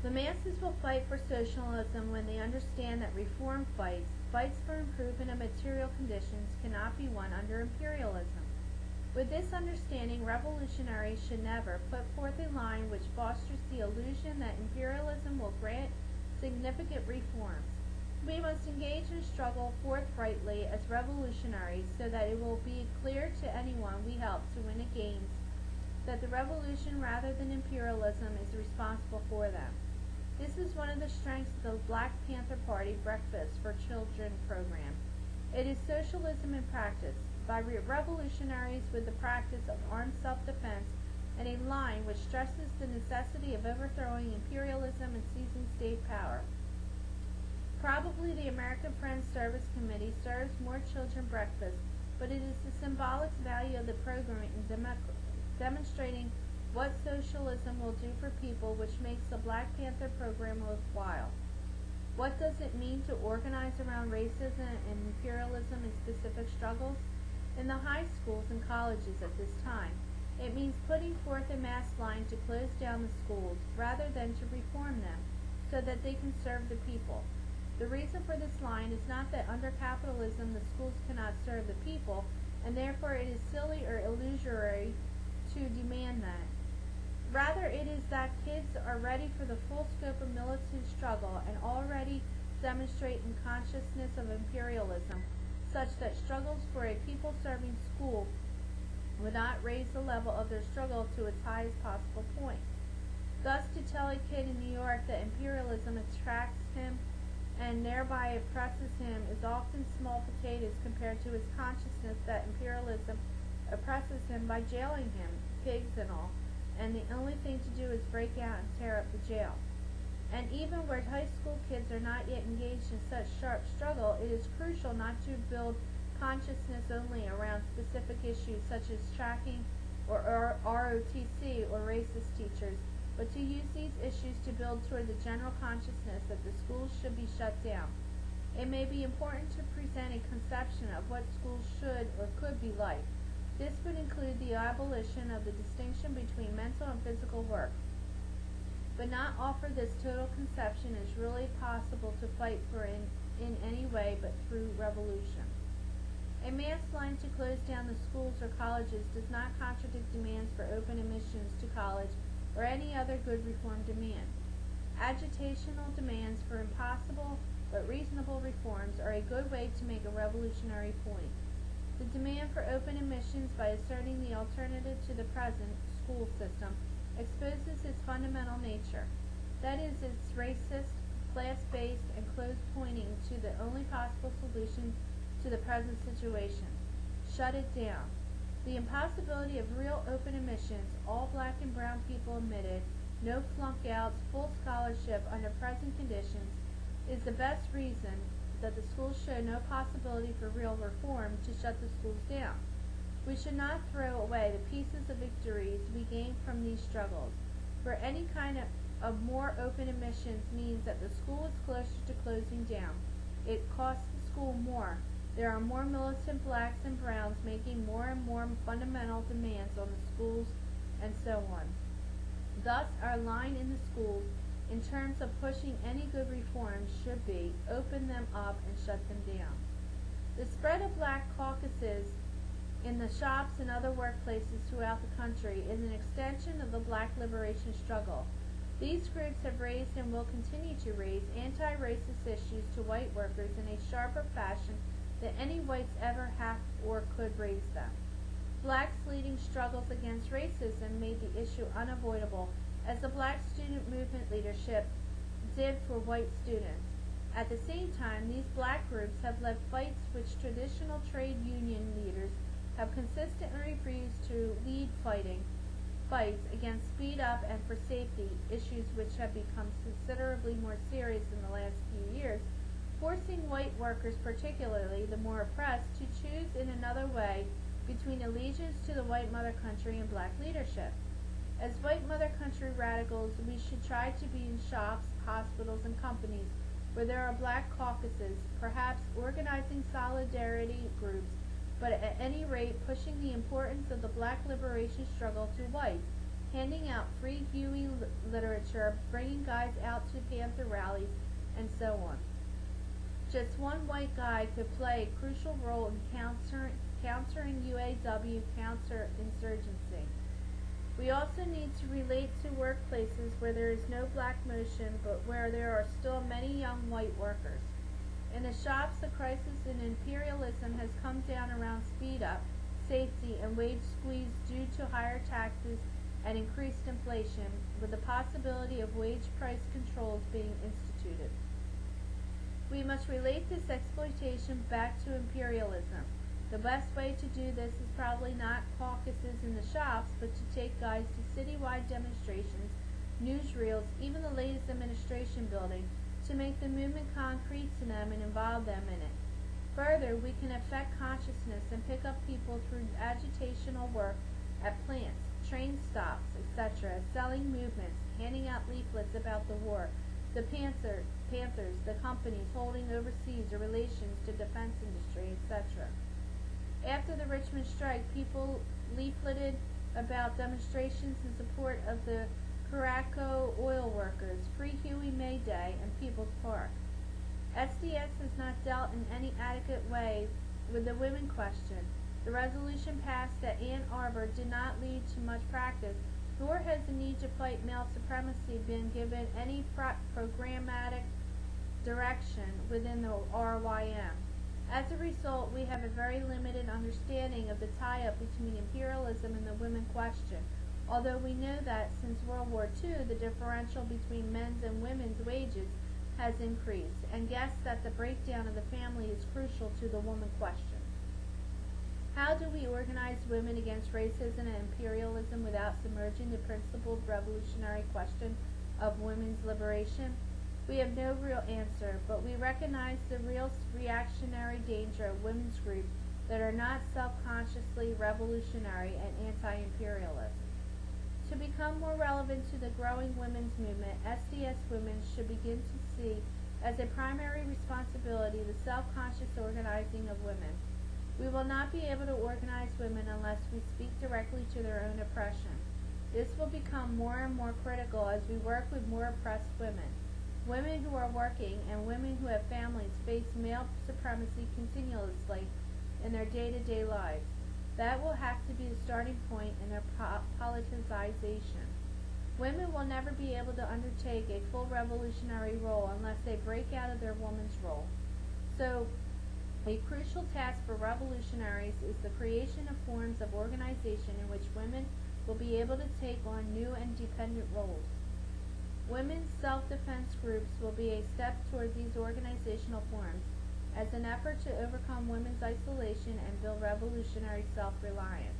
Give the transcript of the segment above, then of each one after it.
The masses will fight for socialism when they understand that reform fights for improvement of material conditions, cannot be won under imperialism. With this understanding, revolutionaries should never put forth a line which fosters the illusion that imperialism will grant significant reforms. We must engage in struggle forthrightly as revolutionaries so that it will be clear to anyone we help to win gains that the revolution rather than imperialism is responsible for them. This is one of the strengths of the Black Panther Party Breakfast for Children program. It is socialism in practice, by revolutionaries with the practice of armed self-defense and a line which stresses the necessity of overthrowing imperialism and seizing state power. Probably the American Friends Service Committee serves more children breakfast, but it is the symbolic value of the program in demonstrating what socialism will do for people which makes the Black Panther program worthwhile. What does it mean to organize around racism and imperialism in specific struggles? In the high schools and colleges at this time, it means putting forth a mass line to close down the schools rather than to reform them so that they can serve the people. The reason for this line is not that under capitalism the schools cannot serve the people, and therefore it is silly or illusory to demand that. Rather, it is that kids are ready for the full scope of militant struggle and already demonstrate in consciousness of imperialism, such that struggles for a people-serving school would not raise the level of their struggle to its highest possible point. Thus, to tell a kid in New York that imperialism attracts him and thereby oppresses him is often small potatoes compared to his consciousness that imperialism oppresses him by jailing him, pigs and all, and the only thing to do is break out and tear up the jail. And even where high school kids are not yet engaged in such sharp struggle, it is crucial not to build consciousness only around specific issues such as tracking or ROTC or racist teachers, but to use these issues to build toward the general consciousness that the schools should be shut down. It may be important to present a conception of what schools should or could be like. This would include the abolition of the distinction between mental and physical work, but not offer this total conception as really possible to fight for in any way but through revolution. A mass line to close down the schools or colleges does not contradict demands for open admissions to college or any other good reform demand. Agitational demands for impossible but reasonable reforms are a good way to make a revolutionary point. The demand for open admissions by asserting the alternative to the present school system exposes its fundamental nature. That is, its racist, class-based, and close-pointing to the only possible solution to the present situation. Shut it down. The impossibility of real open admissions, all black and brown people admitted, no flunk-outs, full scholarship under present conditions, is the best reason that the schools show no possibility for real reform to shut the schools down. We should not throw away the pieces of victories we gained from these struggles, for any kind of more open admissions means that the school is closer to closing down. It costs the school more. There are more militant blacks and browns making more and more fundamental demands on the schools, and so on. Thus, our line in the schools, in terms of pushing any good reforms, should be open them up and shut them down. The spread of black caucuses in the shops and other workplaces throughout the country is an extension of the black liberation struggle. These groups have raised and will continue to raise anti-racist issues to white workers in a sharper fashion than any whites ever have or could raise them. Blacks leading struggles against racism made the issue unavoidable, as the black student movement leadership did for white students. At the same time, these black groups have led fights which traditional trade union leaders have consistently refused to lead fights against speed up and for safety, issues which have become considerably more serious in the last few years, forcing white workers, particularly the more oppressed, to choose in another way between allegiance to the white mother country and black leadership. As white mother country radicals, we should try to be in shops, hospitals, and companies where there are black caucuses, perhaps organizing solidarity groups, but at any rate pushing the importance of the black liberation struggle to whites, handing out free Huey literature, bringing guys out to Panther rallies, and so on. Just one white guy could play a crucial role in countering UAW counterinsurgency. We also need to relate to workplaces where there is no black motion, but where there are still many young white workers. In the shops, the crisis in imperialism has come down around speed up, safety, and wage squeeze due to higher taxes and increased inflation, with the possibility of wage price controls being instituted. We must relate this exploitation back to imperialism. The best way to do this is probably not caucuses in the shops, but to take guys to citywide demonstrations, newsreels, even the latest administration building, to make the movement concrete to them and involve them in it. Further, we can affect consciousness and pick up people through agitational work at plants, train stops, etc., selling movements, handing out leaflets about the war, the Panthers, the companies holding overseas or relations to defense industry, etc. After the Richmond strike, people leafleted about demonstrations in support of the Caraco oil workers, Free Huey May Day, and People's Park. SDS has not dealt in any adequate way with the women question. The resolution passed at Ann Arbor did not lead to much practice, nor has the need to fight male supremacy been given any programmatic direction within the RYM. As a result, we have a very limited understanding of the tie-up between imperialism and the women question, although we know that since World War II, the differential between men's and women's wages has increased, and guess that the breakdown of the family is crucial to the woman question. How do we organize women against racism and imperialism without submerging the principled revolutionary question of women's liberation? We have no real answer, but we recognize the real reactionary danger of women's groups that are not self-consciously revolutionary and anti-imperialist. To become more relevant to the growing women's movement, SDS women should begin to see as a primary responsibility the self-conscious organizing of women. We will not be able to organize women unless we speak directly to their own oppression. This will become more and more critical as we work with more oppressed women. Women who are working and women who have families face male supremacy continuously in their day-to-day lives. That will have to be the starting point in their politicization. Women will never be able to undertake a full revolutionary role unless they break out of their woman's role. So, a crucial task for revolutionaries is the creation of forms of organization in which women will be able to take on new and dependent roles. Women's self-defense groups will be a step toward these organizational forms as an effort to overcome women's isolation and build revolutionary self-reliance.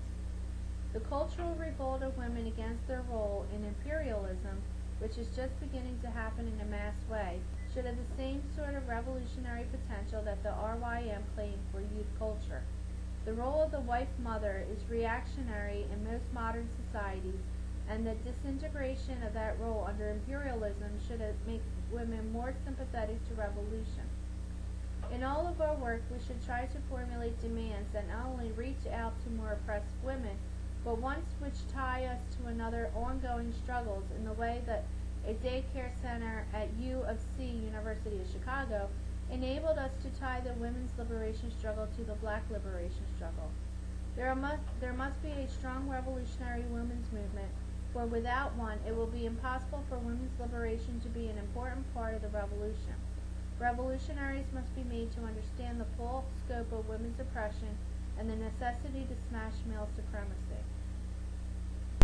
The cultural revolt of women against their role in imperialism, which is just beginning to happen in a mass way, should have the same sort of revolutionary potential that the RYM claimed for youth culture. The role of the wife mother is reactionary in most modern societies, and the disintegration of that role under imperialism should make women more sympathetic to revolution. In all of our work, we should try to formulate demands that not only reach out to more oppressed women, but ones which tie us to another ongoing struggles in the way that a daycare center at U of C, University of Chicago, enabled us to tie the women's liberation struggle to the black liberation struggle. There must be a strong revolutionary women's movement, for without one, it will be impossible for women's liberation to be an important part of the revolution. Revolutionaries must be made to understand the full scope of women's oppression and the necessity to smash male supremacy.